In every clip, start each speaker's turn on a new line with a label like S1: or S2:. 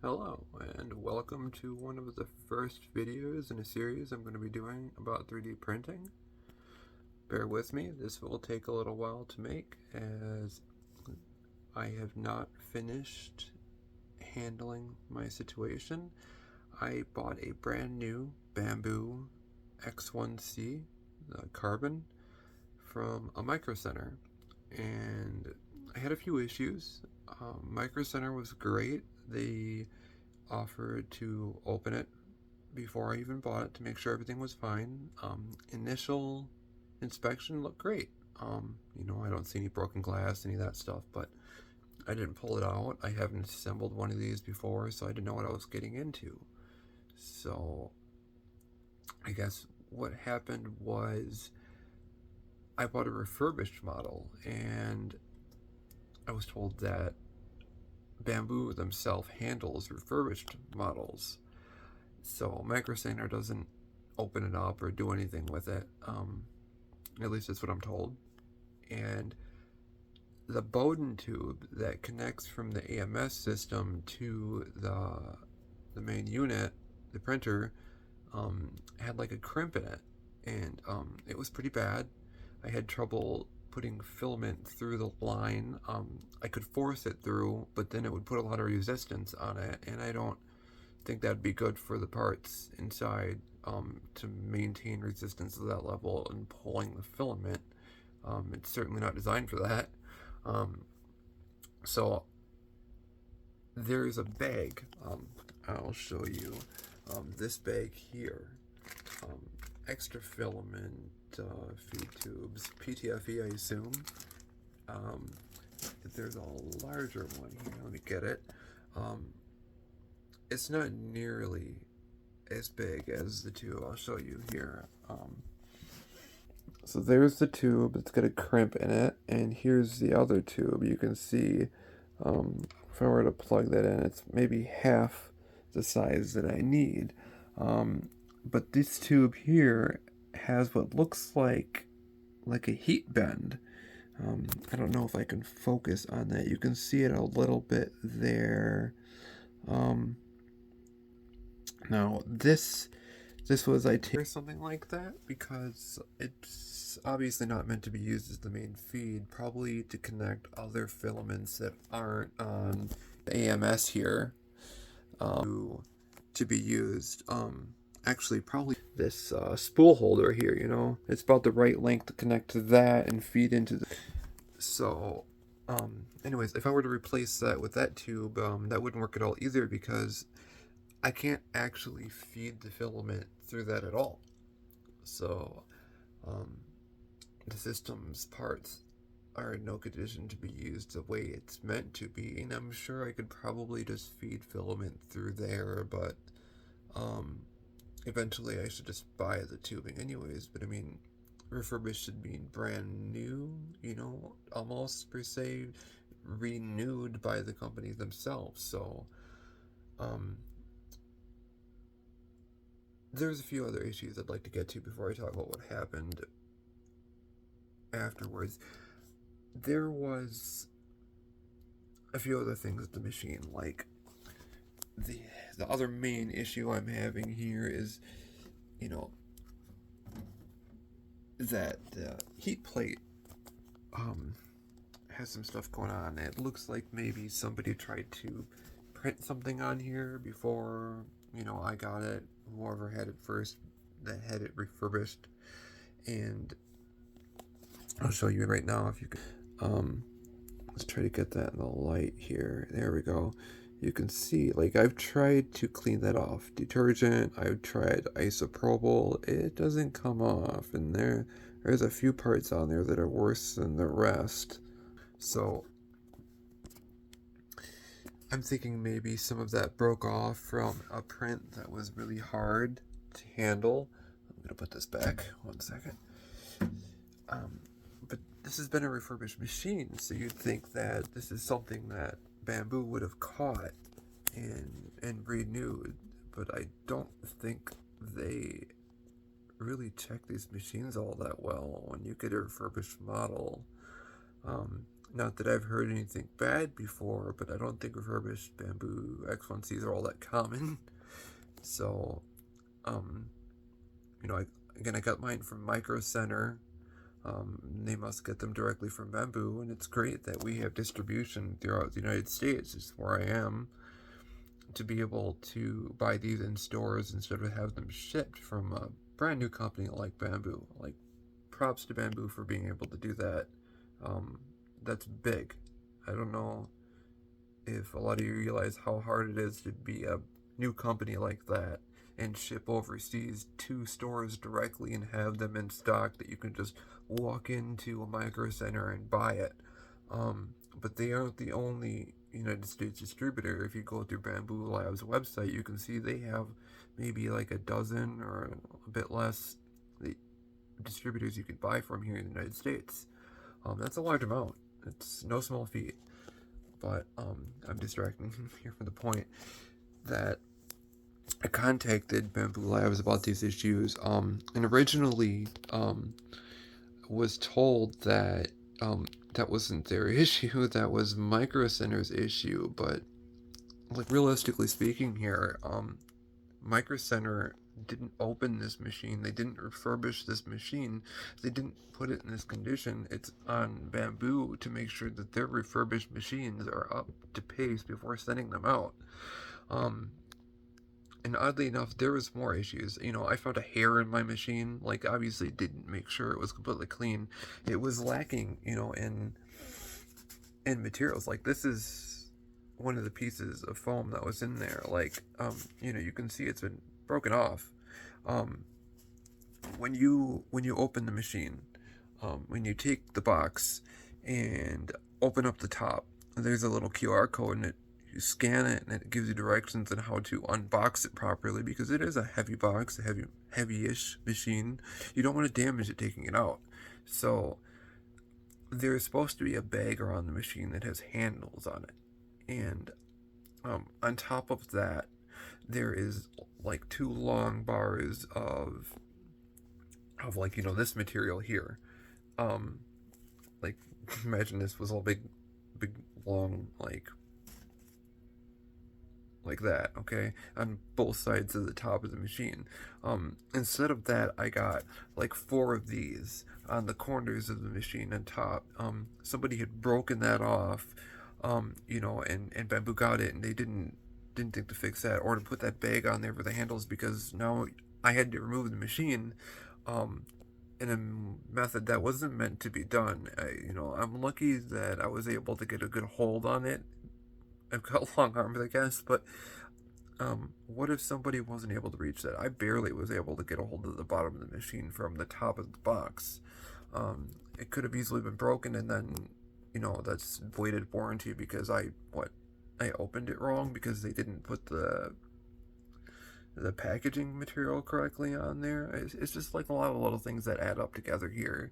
S1: Hello, and welcome to one of the first videos in a series I'm going to be doing about 3D printing. Bear with me, this will take a little while to make as I have not finished handling my situation. I bought a brand new Bambu X1C carbon from a micro center, and I had a few issues. Micro Center was great. They offered to open it before I even bought it to make sure everything was fine. Initial inspection looked great. I don't see any broken glass, any of that stuff, but I didn't pull it out. I haven't assembled one of these before, so I didn't know what I was getting into. So I guess what happened was I bought a refurbished model, and I was told that Bambu themselves handles refurbished models. So Micro Center doesn't open it up or do anything with it. At least that's what I'm told. And the Bowden tube that connects from the AMS system to the main unit, the printer, had like a crimp in it, and it was pretty bad. I had trouble putting filament through the line. I could force it through, but then it would put a lot of resistance on it, and I don't think that'd be good for the parts inside to maintain resistance to that level and pulling the filament. It's certainly not designed for that. Um, so there's a bag. I'll show you this bag here. Um, Extra filament feed tubes, PTFE, I assume. Um, there's a larger one here. Let me get it. Um, it's not nearly as big as the tube. I'll show you here. So there's the tube. It's got a crimp in it, and here's the other tube. You can see, if I were to plug that in, it's maybe half the size that I need. But this tube here has what looks like a heat bend. I don't know if I can focus on that. You can see it a little bit there. Um, Now this was I or something like that because it's obviously not meant to be used as the main feed. Probably to connect other filaments that aren't on the AMS here to be used. Actually, probably this spool holder here. It's about the right length to connect to that and feed into the. So, anyways, if I were to replace that with that tube, that wouldn't work at all either because I can't actually feed the filament through that at all. So, um, the system's parts are in no condition to be used the way it's meant to be, and I'm sure I could probably just feed filament through there, but eventually I should just buy the tubing anyways. But I mean, refurbished should mean brand new, almost per se, renewed by the company themselves. So, um, there's a few other issues I'd like to get to before I talk about what happened afterwards. There was a few other things with the machine, like the other main issue I'm having here is, you know, that the heat plate has some stuff going on. It looks like maybe somebody tried to print something on here before, I got it. Whoever had it first that had it refurbished. And I'll show you right now if you can. Let's try to get that in the light here. There we go. You can see, like, I've tried to clean that off. Detergent, I've tried isopropyl. It doesn't come off. And there's a few parts on there that are worse than the rest. So I'm thinking maybe some of that broke off from a print that was really hard to handle. I'm going to put this back 1 second. But this has been a refurbished machine, so you'd think that this is something that Bambu would have caught and renewed, but I don't think they really check these machines all that well when you get a refurbished model. Not that I've heard anything bad before, but I don't think refurbished bamboo X1Cs are all that common. So, um, I got mine from Micro Center. They must get them directly from Bambu, and it's great that we have distribution throughout the United States, is where I am, to be able to buy these in stores instead of have them shipped from a brand new company like Bambu. Like, props to Bambu for being able to do that. That's big. I don't know if a lot of you realize how hard it is to be a new company like that and ship overseas to stores directly and have them in stock that you can just walk into a micro center and buy it. But they aren't the only United States distributor. If you go through Bambu Lab's website, you can see they have maybe like a dozen or a bit less distributors you could buy from here in the United States. That's a large amount. It's no small feat. But I'm distracting here from the point that I contacted Bambu Labs about these issues, and originally was told that that wasn't their issue, that was Micro Center's issue. But like, realistically speaking here, Micro Center didn't open this machine, they didn't refurbish this machine, they didn't put it in this condition. It's on Bambu to make sure that their refurbished machines are up to pace before sending them out. And oddly enough, there was more issues. I found a hair in my machine. Like, obviously didn't make sure it was completely clean. It was lacking, in materials. Like, this is one of the pieces of foam that was in there. Like, you can see it's been broken off. When you open the machine, when you take the box and open up the top, there's a little QR code, and you scan it, and it gives you directions on how to unbox it properly, because it is a heavy box, a heavy-ish machine. You don't want to damage it taking it out. So there's supposed to be a bag around the machine that has handles on it, and on top of that, there is like 2 long bars of like, this material here. Like, imagine this was all big long, like that, okay, on both sides of the top of the machine. Instead of that, I got like 4 of these on the corners of the machine on top. Somebody had broken that off, and Bambu got it, and they didn't think to fix that or to put that bag on there for the handles, because now I had to remove the machine in a method that wasn't meant to be done. I'm lucky that I was able to get a good hold on it. I've got long arms, I guess, but what if somebody wasn't able to reach that? I barely was able to get a hold of the bottom of the machine from the top of the box. It could have easily been broken, and then, that's voided warranty because I opened it wrong because they didn't put the packaging material correctly on there. It's just like a lot of little things that add up together here.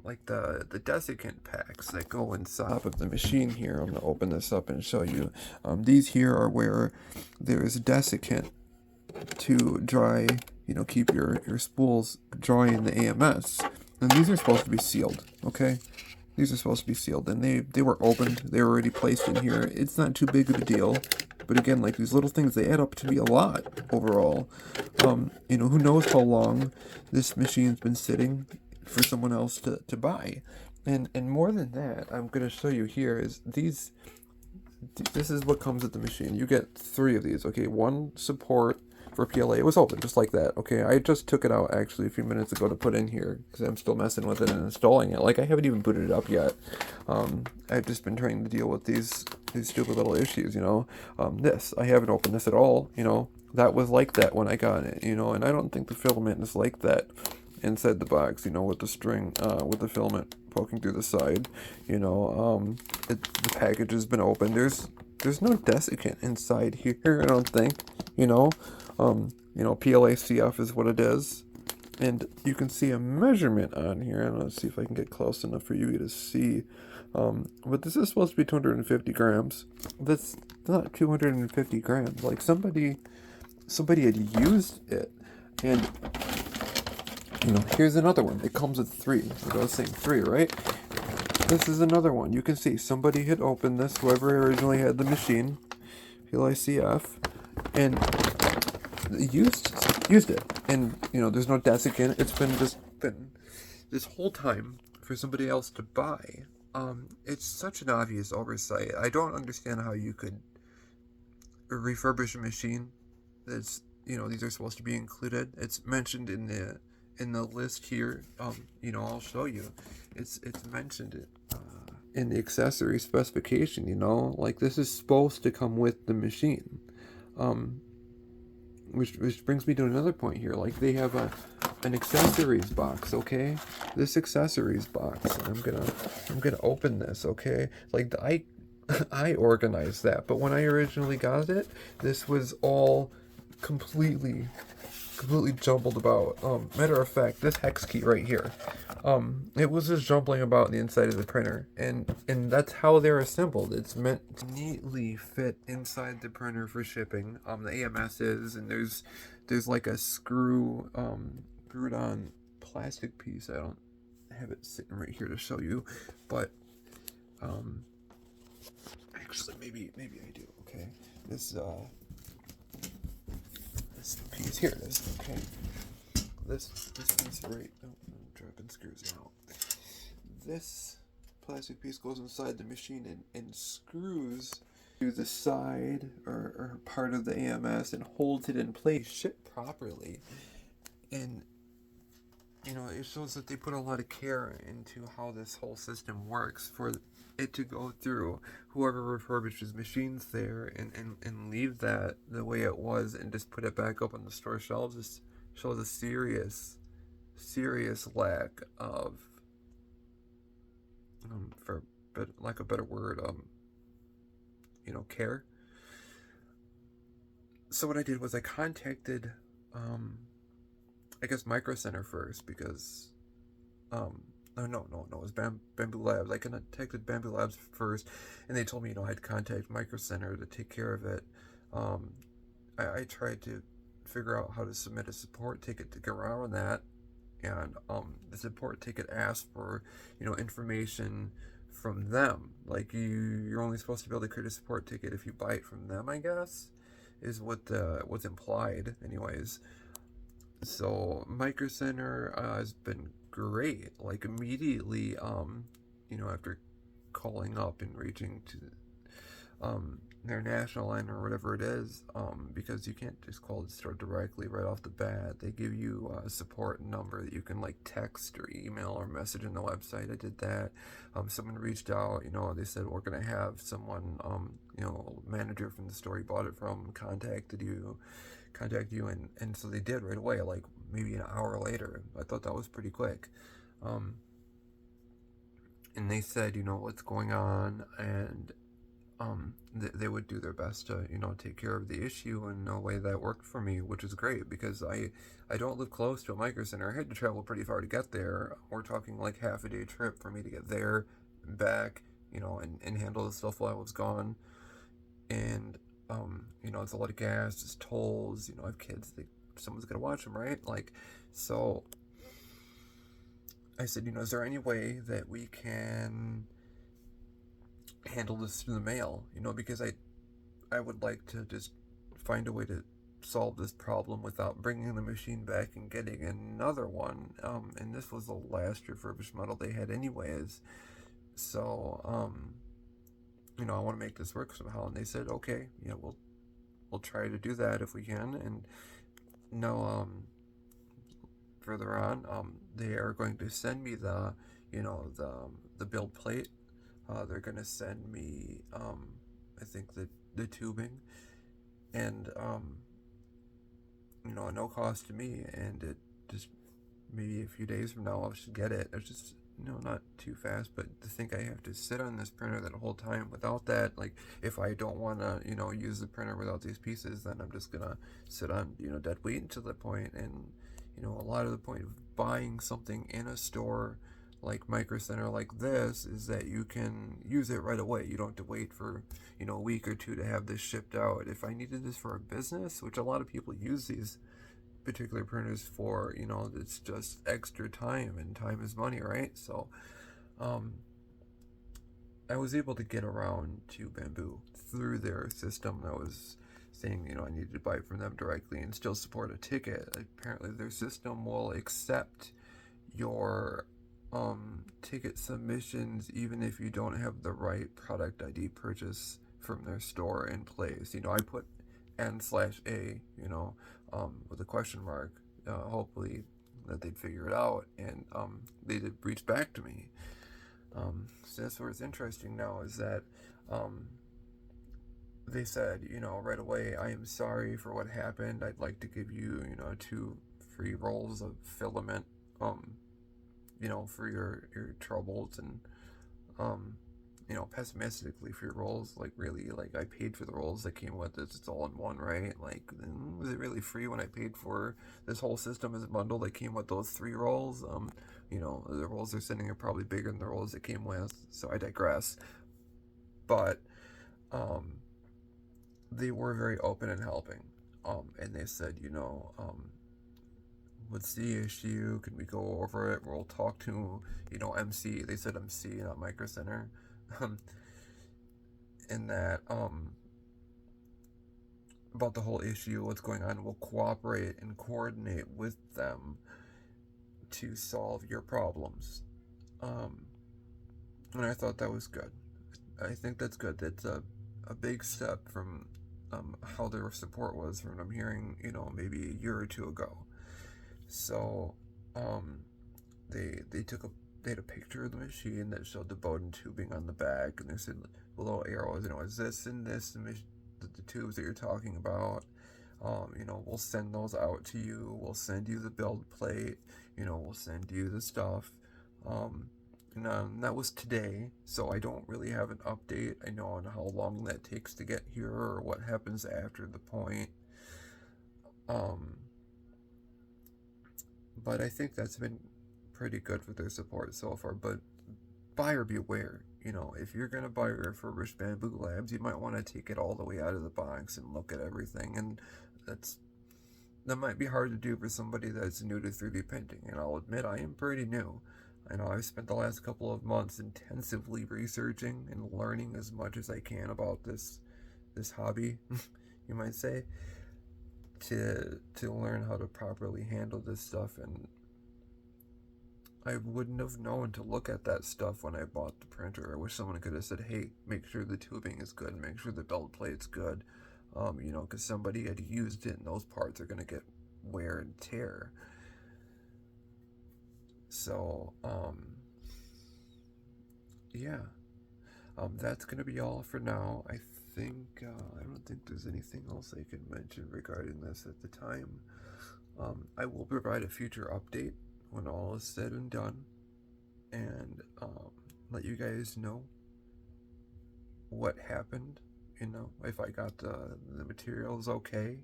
S1: Like the desiccant packs that go inside of the machine here. I'm going to open this up and show you. These here are where there is desiccant to dry, keep your spools dry in the AMS. And these are supposed to be sealed, okay? These are supposed to be sealed, and they were opened. They were already placed in here. It's not too big of a deal. But again, like, these little things, they add up to be a lot overall. Who knows how long this machine's been sitting for someone else to buy. And more than that, I'm going to show you here is this is what comes with the machine. You get 3 of these, okay? 1 support for PLA. It was open just like that, okay? I just took it out actually a few minutes ago to put in here because I'm still messing with it and installing it. Like, I haven't even booted it up yet. I've just been trying to deal with these stupid little issues, This, I haven't opened this at all, That was like that when I got it, and I don't think the filament is like that inside the box, with the string, with the filament poking through the side, the package has been opened. There's no desiccant inside here, I don't think, PLA CF is what it is, and you can see a measurement on here, and let's see if I can get close enough for you to see, but this is supposed to be 250 grams, that's not 250 grams, like somebody had used it, and Here's another one. It comes with 3. Like I was saying, 3, right? This is another one. You can see somebody had opened this, whoever originally had the machine, PLICF, and used it. And there's no desiccant. It's been this whole time for somebody else to buy. It's such an obvious oversight. I don't understand how you could refurbish a machine that's these are supposed to be included. It's mentioned in the list here. I'll show you. It's mentioned in the accessory specification. Like this is supposed to come with the machine. Which brings me to another point here. Like they have an accessories box, okay? This accessories box. I'm gonna open this, okay? Like I organized that, but when I originally got it, this was all completely jumbled about. Matter of fact, this hex key right here, it was just jumbling about the inside of the printer, and that's how they're assembled. It's meant to neatly fit inside the printer for shipping. The AMS is, and there's like a screwed on plastic piece. I don't have it sitting right here to show you, but actually maybe I do. Okay, this piece here it is. Okay, this piece right. Oh, I'm dropping screws now. This plastic piece goes inside the machine and screws to the side or part of the AMS and holds it in place, shipped properly. And it shows that they put a lot of care into how this whole system works for it to go through whoever refurbishes machines there and leave that the way it was and just put it back up on the store shelves. Just shows a serious lack of for lack of a better word, care. So what I did was I contacted I guess Micro Center first, because no, it was Bambu Labs. I contacted Bambu Labs first, and they told me I'd contact Micro Center to take care of it. I tried to figure out how to submit a support ticket to get around that, and the support ticket asked for information from them. Like you're only supposed to be able to create a support ticket if you buy it from them, I guess, is what's implied anyways. So Micro Center has been great. Like immediately, after calling up and reaching to their national line or whatever it is, because you can't just call the store directly right off the bat. They give you a support number that you can like text or email or message in the website. I did that. Someone reached out. They said we're gonna have someone, manager from the store you bought it from, contact you, and so they did right away, like maybe an hour later. I thought that was pretty quick. And they said what's going on, and they would do their best to take care of the issue in a way that worked for me, which is great because I don't live close to a Micro Center. I had to travel pretty far to get there. We're talking like half a day trip for me to get there, back, and handle the stuff while I was gone. And it's a lot of gas, it's tolls, I have kids, someone's gonna watch them, right? Like, so I said, is there any way that we can handle this through the mail? Because I would like to just find a way to solve this problem without bringing the machine back and getting another one. And this was the last refurbished model they had anyways. So, I want to make this work somehow. And they said, okay, we'll try to do that if we can. And further on, they are going to send me the build plate. They're going to send me, I think the tubing, and at no cost to me. And it just maybe a few days from now I should get it. It's just not too fast, but to think I have to sit on this printer that whole time without that, like if I don't want to use the printer without these pieces, then I'm just gonna sit on dead weight until that point. And a lot of the point of buying something in a store like Micro Center like this is that you can use it right away. You don't have to wait for a week or two to have this shipped out. If I needed this for a business, which a lot of people use these particular printers for, you know, it's just extra time, and time is money, right? So I was able to get around to Bambu through their system. I was saying, you know, I needed to buy from them directly and still support a ticket. Apparently their system will accept your ticket submissions even if you don't have the right product ID purchase from their store in place. You know, I put N/A, you know, with a question mark, hopefully that they'd figure it out, and they did reach back to me. So that's what's interesting now is that they said, you know, right away, I am sorry for what happened. I'd like to give you, you know, 2 free rolls of filament, you know, for your troubles, and you know, pessimistically for your rolls, like, really, like, I paid for the rolls that came with this. It's all in one, right? Like, was it really free when I paid for this whole system as a bundle that came with those 3 rolls? You know, the rolls they're sending are probably bigger than the rolls that came with, so I digress. But they were very open in helping, and they said, you know, what's the issue? Can we go over it? We'll talk to, you know, MC. They said MC, not Micro Center. In that, about the whole issue, what's going on. We'll cooperate and coordinate with them to solve your problems. And I thought that was good. I think that's good. That's a big step from how their support was from what I'm hearing, you know, maybe a year or 2 ago. So they had a picture of the machine that showed the Bowden tubing on the back, and they said little arrows, you know, is this and this the tubes that you're talking about? You know, we'll send those out to you. We'll send you the build plate. You know, we'll send you the stuff. And that was today, so I don't really have an update, I know, on how long that takes to get here or what happens after the point. But I think that's been pretty good for their support so far. But buyer beware. You know, if you're going to buy refurbished Bambu Labs, you might want to take it all the way out of the box and look at everything. And that might be hard to do for somebody that's new to 3D printing. And I'll admit, I am pretty new. I know I've spent the last couple of months intensively researching and learning as much as I can about this hobby, you might say, to learn how to properly handle this stuff. And I wouldn't have known to look at that stuff when I bought the printer. I wish someone could have said, hey, make sure the tubing is good, make sure the belt plate's good, you know, because somebody had used it and those parts are going to get wear and tear. So, yeah, that's going to be all for now. I think, I don't think there's anything else I can mention regarding this at the time. I will provide a future update when all is said and done, and let you guys know what happened, you know, if I got the materials okay,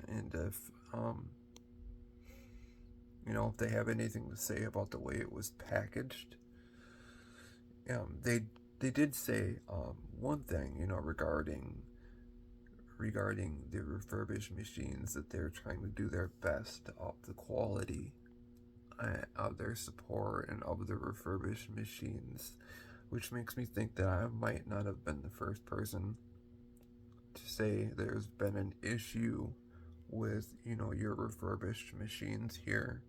S1: and if, you know, if they have anything to say about the way it was packaged. They did say one thing, you know, regarding the refurbished machines, that they're trying to do their best to up the quality of their support and of the refurbished machines, which makes me think that I might not have been the first person to say there's been an issue with, you know, your refurbished machines here.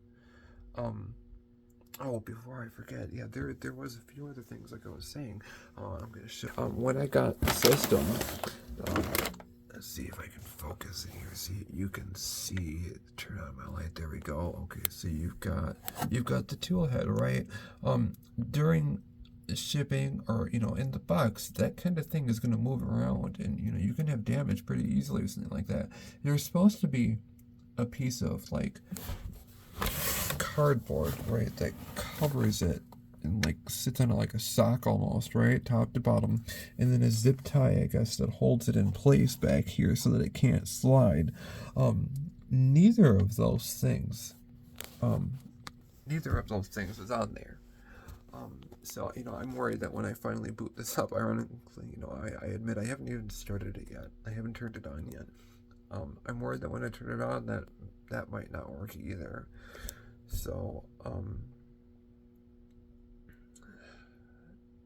S1: Oh, before I forget, yeah, there was a few other things like I was saying. I'm gonna show. When I got the system, let's see if I can focus in here. See, you can see. Turn on my light. There we go. Okay, so you've got the tool head, right? During shipping, or, you know, in the box, that kind of thing is gonna move around, and, you know, you can have damage pretty easily or something like that. There's supposed to be a piece of, like, cardboard, right, that covers it and, like, sits on it like a sock almost, right, top to bottom, and then a zip tie, I guess, that holds it in place back here so that it can't slide. Neither of those things is on there. So, you know, I'm worried that when I finally boot this up, ironically, you know, I admit I haven't even started it yet. I haven't turned it on yet. I'm worried that when I turn it on, that might not work either. So,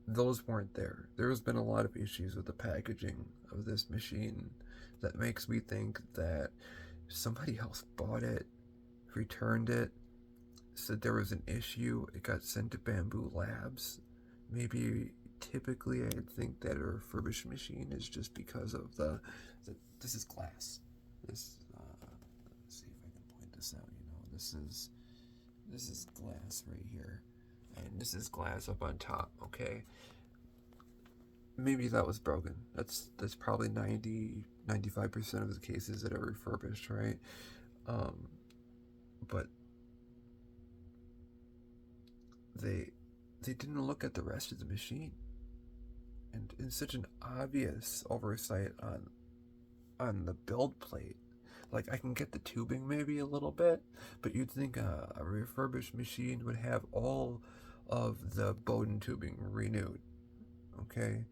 S1: those weren't there. There's been a lot of issues with the packaging of this machine that makes me think that somebody else bought it, returned it, said there was an issue, it got sent to Bambu Labs. Maybe typically I'd think that a refurbished machine is just because of the this is glass. This let's see if I can point this out. This is glass right here, and this is glass up on top. Okay, maybe that was broken. That's probably 95% of the cases that are refurbished, right? But they didn't look at the rest of the machine, and in such an obvious oversight on the build plate. Like, I can get the tubing maybe a little bit, but you'd think a refurbished machine would have all of the Bowden tubing renewed, okay?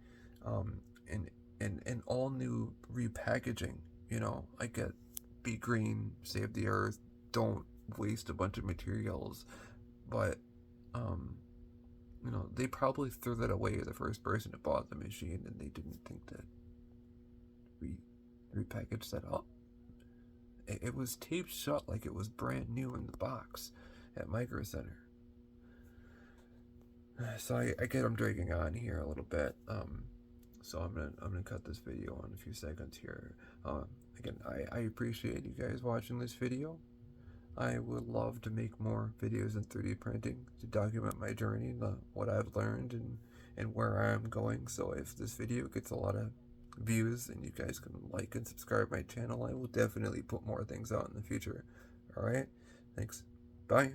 S1: And all new repackaging, I get be green, save the earth, don't waste a bunch of materials, but, they probably threw that away the first person that bought the machine, and they didn't think to repackage that up. It was taped shut like it was brand new in the box at Micro Center. So I get I'm dragging on here a little bit. So I'm gonna cut this video in a few seconds here. Again, I appreciate you guys watching this video. I would love to make more videos in 3D printing to document my journey, what I've learned, and where I'm going. So if this video gets a lot of views and you guys can like and subscribe my channel, I will definitely put more things out in the future. Alright? Thanks. Bye.